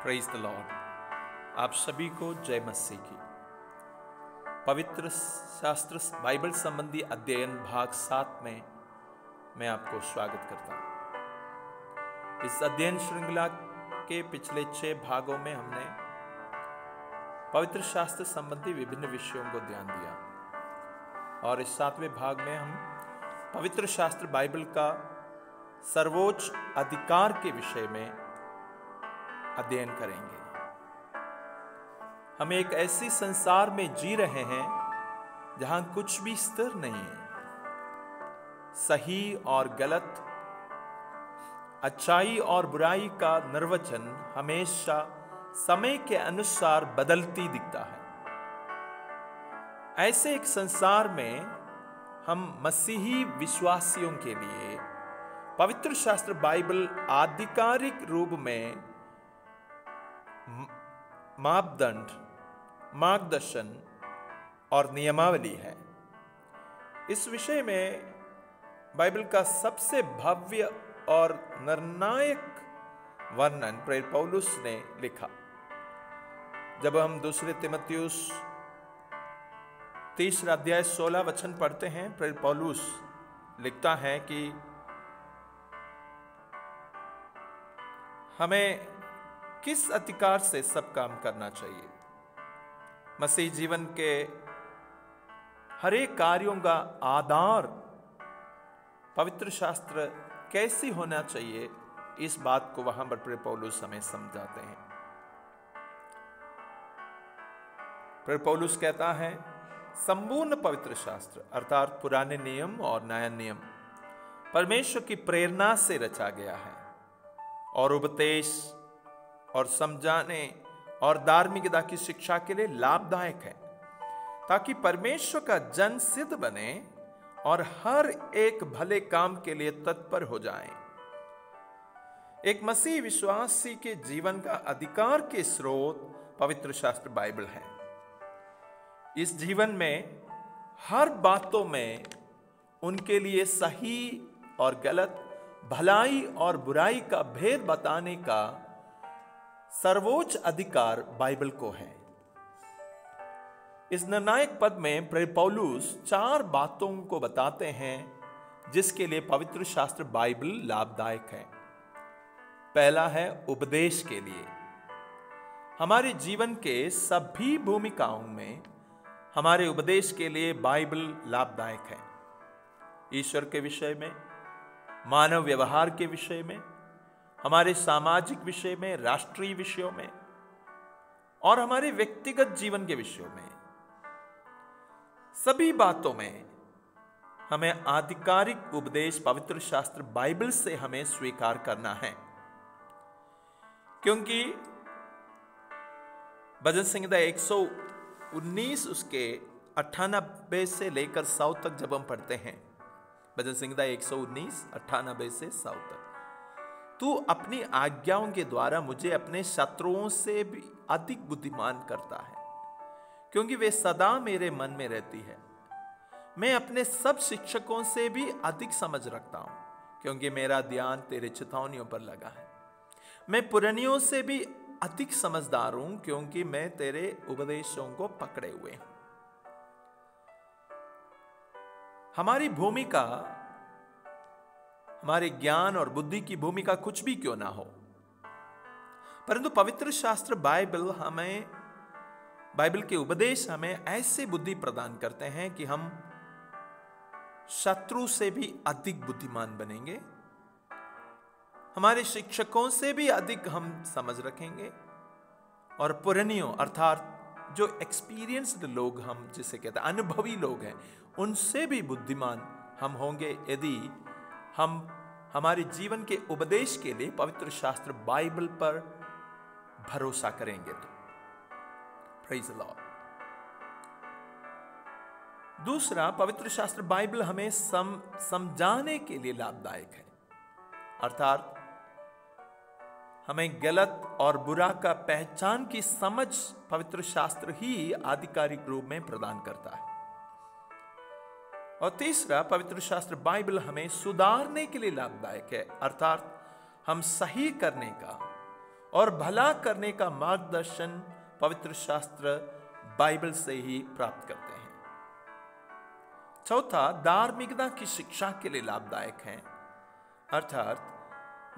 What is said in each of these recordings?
Praise the Lord. आप सभी को जय मसीह की। पवित्र शास्त्र बाइबल संबंधी अध्ययन भाग 7 में मैं आपको स्वागत करता हूं। इस अध्ययन श्रृंखला के पिछले 6 भागों में हमने पवित्र शास्त्र संबंधी विभिन्न विषयों को ध्यान दिया और इस 7वें भाग में हम पवित्र शास्त्र बाइबल का सर्वोच्च अधिकार के विषय में अध्ययन करेंगे। हम एक ऐसी संसार में जी रहे हैं जहां कुछ भी स्थिर नहीं है। सही और गलत, अच्छाई और बुराई का निर्वचन हमेशा समय के अनुसार बदलती दिखता है। ऐसे एक संसार में हम मसीही विश्वासियों के लिए पवित्र शास्त्र बाइबल आधिकारिक रूप में मापदंड, मार्गदर्शन और नियमावली है। इस विषय में बाइबल का सबसे भव्य और निर्णायक वर्णन प्रेरित पौलुस ने लिखा। जब हम दूसरे तीमुथियुस 3 अध्याय 16 वचन पढ़ते हैं, प्रेरित पौलुस लिखता है कि हमें किस अधिकार से सब काम करना चाहिए। मसीह जीवन के हर एक कार्यों का आधार पवित्र शास्त्र कैसी होना चाहिए, इस बात को वहां पर पौलुस हमें समझाते हैं। फिर पौलुस कहता है, संपूर्ण पवित्र शास्त्र अर्थात पुराने नियम और नया नियम परमेश्वर की प्रेरणा से रचा गया है और उपदेश और समझाने और धार्मिकता की शिक्षा के लिए लाभदायक है, ताकि परमेश्वर का जन सिद्ध बने और हर एक भले काम के लिए तत्पर हो जाए। एक मसीह विश्वासी के जीवन का अधिकार के स्रोत पवित्र शास्त्र बाइबल है। इस जीवन में हर बातों में उनके लिए सही और गलत, भलाई और बुराई का भेद बताने का सर्वोच्च अधिकार बाइबल को है। इस निर्णायक पद में प्रेरित पौलुस 4 बातों को बताते हैं जिसके लिए पवित्र शास्त्र बाइबल लाभदायक है। पहला है उपदेश के लिए। हमारे जीवन के सभी भूमिकाओं में हमारे उपदेश के लिए बाइबल लाभदायक है। ईश्वर के विषय में, मानव व्यवहार के विषय में, हमारे सामाजिक विषय में, राष्ट्रीय विषयों में और हमारे व्यक्तिगत जीवन के विषयों में, सभी बातों में हमें आधिकारिक उपदेश पवित्र शास्त्र बाइबल से हमें स्वीकार करना है। क्योंकि भजन संहिता 119 उसके 98 से लेकर 100 तक जब हम पढ़ते हैं, भजन संहिता 119 98 से 100 तक, तू अपनी आज्ञाओं के द्वारा मुझे अपने शत्रुओं से भी अधिक बुद्धिमान करता है, क्योंकि वे सदा मेरे मन में रहती है। मैं अपने सब शिक्षकों से भी अधिक समझ रखता हूं, क्योंकि मेरा ध्यान तेरे चितौनियों पर लगा है। मैं पुरानियों से भी अधिक समझदार हूं, क्योंकि मैं तेरे उपदेशों को पकड़े हुए हूं। हमारी भूमिका, हमारे ज्ञान और बुद्धि की भूमिका कुछ भी क्यों ना हो, परंतु पवित्र शास्त्र बाइबल के उपदेश हमें ऐसे बुद्धि प्रदान करते हैं कि हम शत्रु से भी अधिक बुद्धिमान बनेंगे, हमारे शिक्षकों से भी अधिक हम समझ रखेंगे और पुरानियों अर्थात जो एक्सपीरियंस्ड लोग, हम जिसे कहते हैं अनुभवी लोग हैं, उनसे भी बुद्धिमान हम होंगे यदि हम हमारे जीवन के उपदेश के लिए पवित्र शास्त्र बाइबल पर भरोसा करेंगे तो। Praise the Lord. दूसरा, पवित्र शास्त्र बाइबल हमें समझाने के लिए लाभदायक है, अर्थात हमें गलत और बुरा का पहचान की समझ पवित्र शास्त्र ही आधिकारिक रूप में प्रदान करता है। और तीसरा, पवित्र शास्त्र बाइबल हमें सुधारने के लिए लाभदायक है, अर्थात हम सही करने का और भला करने का मार्गदर्शन पवित्र शास्त्र बाइबल से ही प्राप्त करते हैं। चौथा, धार्मिकता की शिक्षा के लिए लाभदायक है, अर्थात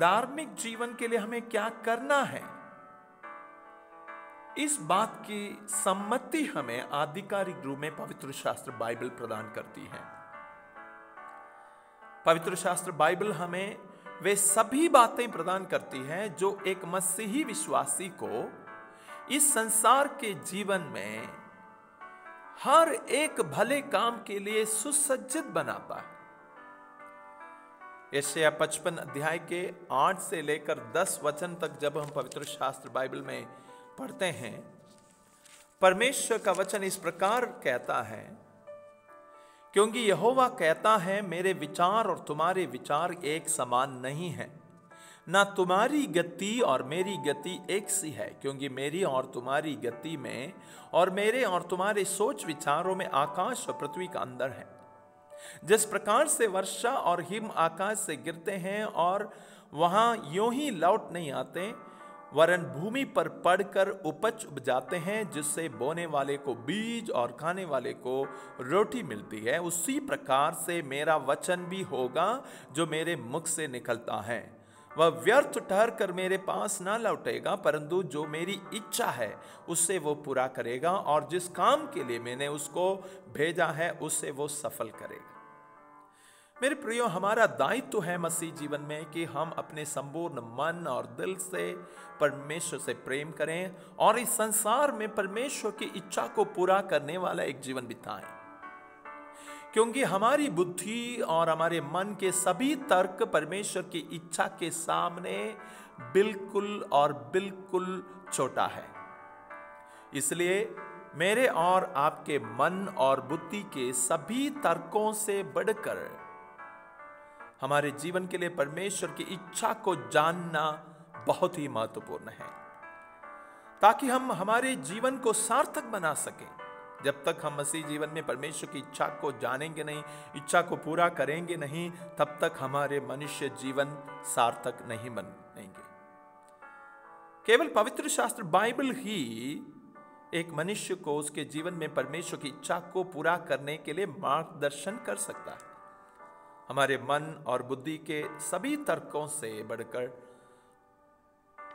धार्मिक जीवन के लिए हमें क्या करना है, इस बात की सम्मति हमें आधिकारिक रूप में पवित्र शास्त्र बाइबल प्रदान करती है। पवित्र शास्त्र बाइबल हमें वे सभी बातें प्रदान करती है जो एक मसीही विश्वासी को इस संसार के जीवन में हर एक भले काम के लिए सुसज्जित बनाता है। यशायाह 55 अध्याय के 8 से लेकर 10 वचन तक जब हम पवित्र शास्त्र बाइबल में पढ़ते हैं, परमेश्वर का वचन इस प्रकार कहता है, क्योंकि यहोवा कहता है, मेरे विचार और तुम्हारे विचार एक समान नहीं है, ना तुम्हारी गति और मेरी गति एक सी है, क्योंकि मेरी और तुम्हारी गति में और मेरे और तुम्हारे सोच विचारों में आकाश और पृथ्वी का अंतर है। जिस प्रकार से वर्षा और हिम आकाश से गिरते हैं और वहां यूं ही लौट नहीं आते, वरन भूमि पर पड़कर उपज उपजाते हैं, जिससे बोने वाले को बीज और खाने वाले को रोटी मिलती है, उसी प्रकार से मेरा वचन भी होगा जो मेरे मुख से निकलता है। वह व्यर्थ ठहर कर मेरे पास ना लौटेगा, परंतु जो मेरी इच्छा है उससे वो पूरा करेगा, और जिस काम के लिए मैंने उसको भेजा है उससे वो सफल करेगा। मेरे प्रियो, हमारा दायित्व है मसीह जीवन में कि हम अपने संपूर्ण मन और दिल से परमेश्वर से प्रेम करें और इस संसार में परमेश्वर की इच्छा को पूरा करने वाला एक जीवन बिताएं, क्योंकि हमारी बुद्धि और हमारे मन के सभी तर्क परमेश्वर की इच्छा के सामने बिल्कुल और बिल्कुल छोटा है। इसलिए मेरे और आपके मन और बुद्धि के सभी तर्कों से बढ़कर हमारे जीवन के लिए परमेश्वर की इच्छा को जानना बहुत ही महत्वपूर्ण है, ताकि हम हमारे जीवन को सार्थक बना सकें। जब तक हम मसीह जीवन में परमेश्वर की इच्छा को जानेंगे नहीं, इच्छा को पूरा करेंगे नहीं, तब तक हमारे मनुष्य जीवन सार्थक नहीं बनेंगे। केवल पवित्र शास्त्र बाइबल ही एक मनुष्य को उसके जीवन में परमेश्वर की इच्छा को पूरा करने के लिए मार्गदर्शन कर सकता है। हमारे मन और बुद्धि के सभी तर्कों से बढ़कर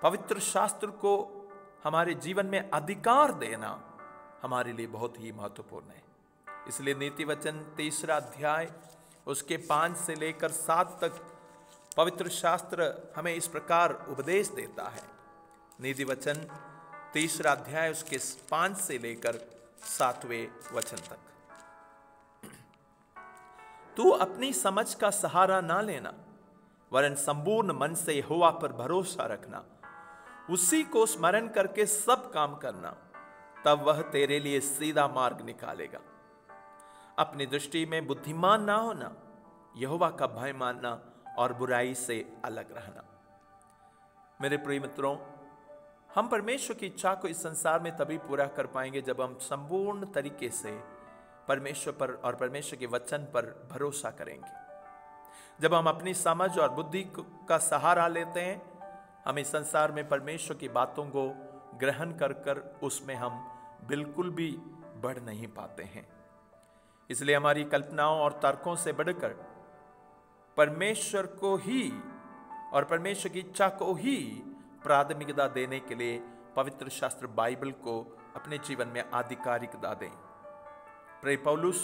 पवित्र शास्त्र को हमारे जीवन में अधिकार देना हमारे लिए बहुत ही महत्वपूर्ण है। इसलिए नीति वचन 3 अध्याय उसके 5 से लेकर 7 तक पवित्र शास्त्र हमें इस प्रकार उपदेश देता है। नीति वचन 3 अध्याय उसके 5 से लेकर 7वें वचन तक, तू अपनी समझ का सहारा ना लेना, वरन संपूर्ण मन से यहोवा पर भरोसा रखना, उसी को स्मरण करके सब काम करना, तब वह तेरे लिए सीधा मार्ग निकालेगा। अपनी दृष्टि में बुद्धिमान ना होना, यहोवा का भय मानना और बुराई से अलग रहना। मेरे प्रिय मित्रों, हम परमेश्वर की इच्छा को इस संसार में तभी पूरा कर पाएंगे जब हम संपूर्ण तरीके से परमेश्वर पर और परमेश्वर के वचन पर भरोसा करेंगे। जब हम अपनी समझ और बुद्धि का सहारा लेते हैं, हम इस संसार में परमेश्वर की बातों को ग्रहण कर उसमें हम बिल्कुल भी बढ़ नहीं पाते हैं। इसलिए हमारी कल्पनाओं और तर्कों से बढ़कर परमेश्वर को ही और परमेश्वर की इच्छा को ही प्राथमिकता देने के लिए पवित्र शास्त्र बाइबल को अपने जीवन में आधिकारिकता दें। प्रिय पौलुस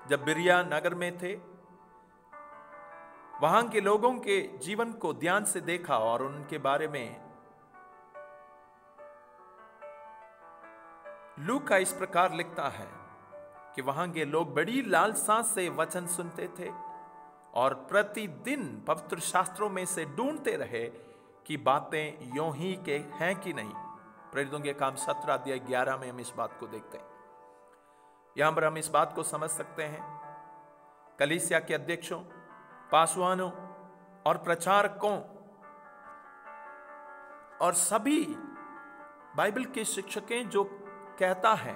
जब बिरिया नगर में थे, वहां के लोगों के जीवन को ध्यान से देखा और उनके बारे में लूका इस प्रकार लिखता है कि वहां के लोग बड़ी लालसा से वचन सुनते थे और प्रतिदिन पवित्र शास्त्रों में से ढूंढते रहे कि बातें यों ही के हैं कि नहीं। प्रेरितों के काम 17 अध्याय 11 में हम इस बात को देखते हैं। यहां पर हम इस बात को समझ सकते हैं, कलीसिया के अध्यक्षों, पासवानों और प्रचारकों और सभी बाइबल के शिक्षकें जो कहता है,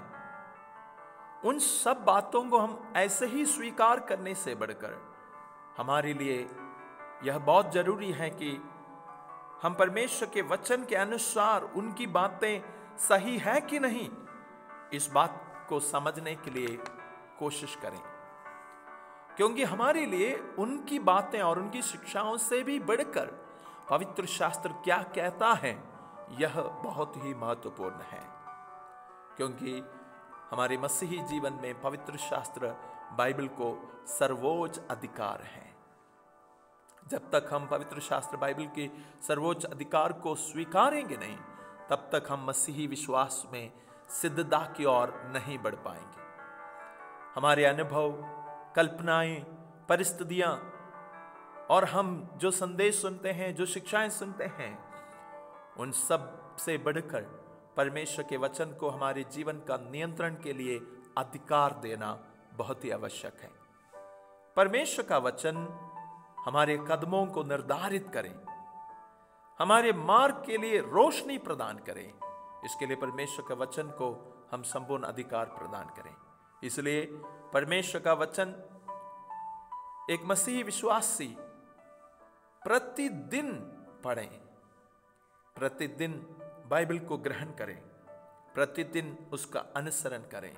उन सब बातों को हम ऐसे ही स्वीकार करने से बढ़कर हमारे लिए यह बहुत जरूरी है कि हम परमेश्वर के वचन के अनुसार उनकी बातें सही है कि नहीं, इस बात को समझने के लिए कोशिश करें, क्योंकि हमारे लिए उनकी बातें और उनकी शिक्षाओं से भी बढ़कर पवित्र शास्त्र क्या कहता है यह बहुत ही महत्वपूर्ण है। क्योंकि हमारे मसीही जीवन में पवित्र शास्त्र बाइबल को सर्वोच्च अधिकार है। जब तक हम पवित्र शास्त्र बाइबल के सर्वोच्च अधिकार को स्वीकारेंगे नहीं, तब तक हम मसीही विश्वास में सिद्धता की ओर नहीं बढ़ पाएंगे। हमारे अनुभव, कल्पनाएं, परिस्थितियां और हम जो संदेश सुनते हैं, जो शिक्षाएं सुनते हैं, उन सब से बढ़कर परमेश्वर के वचन को हमारे जीवन का नियंत्रण के लिए अधिकार देना बहुत ही आवश्यक है। परमेश्वर का वचन हमारे कदमों को निर्धारित करें, हमारे मार्ग के लिए रोशनी प्रदान करें। इसके लिए परमेश्वर के वचन को हम संपूर्ण अधिकार प्रदान करें। इसलिए परमेश्वर का वचन एक मसीही विश्वासी प्रतिदिन पढ़ें, प्रतिदिन बाइबल को ग्रहण करें, प्रतिदिन उसका अनुसरण करें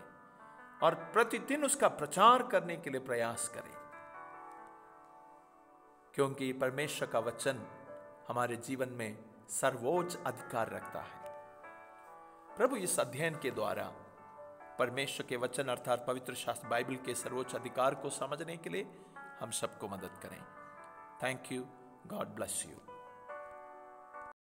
और प्रतिदिन उसका प्रचार करने के लिए प्रयास करें, क्योंकि परमेश्वर का वचन हमारे जीवन में सर्वोच्च अधिकार रखता है। प्रभु इस अध्ययन के द्वारा परमेश्वर के वचन अर्थात पवित्र शास्त्र बाइबल के सर्वोच्च अधिकार को समझने के लिए हम सबको मदद करें। Thank you. God bless you.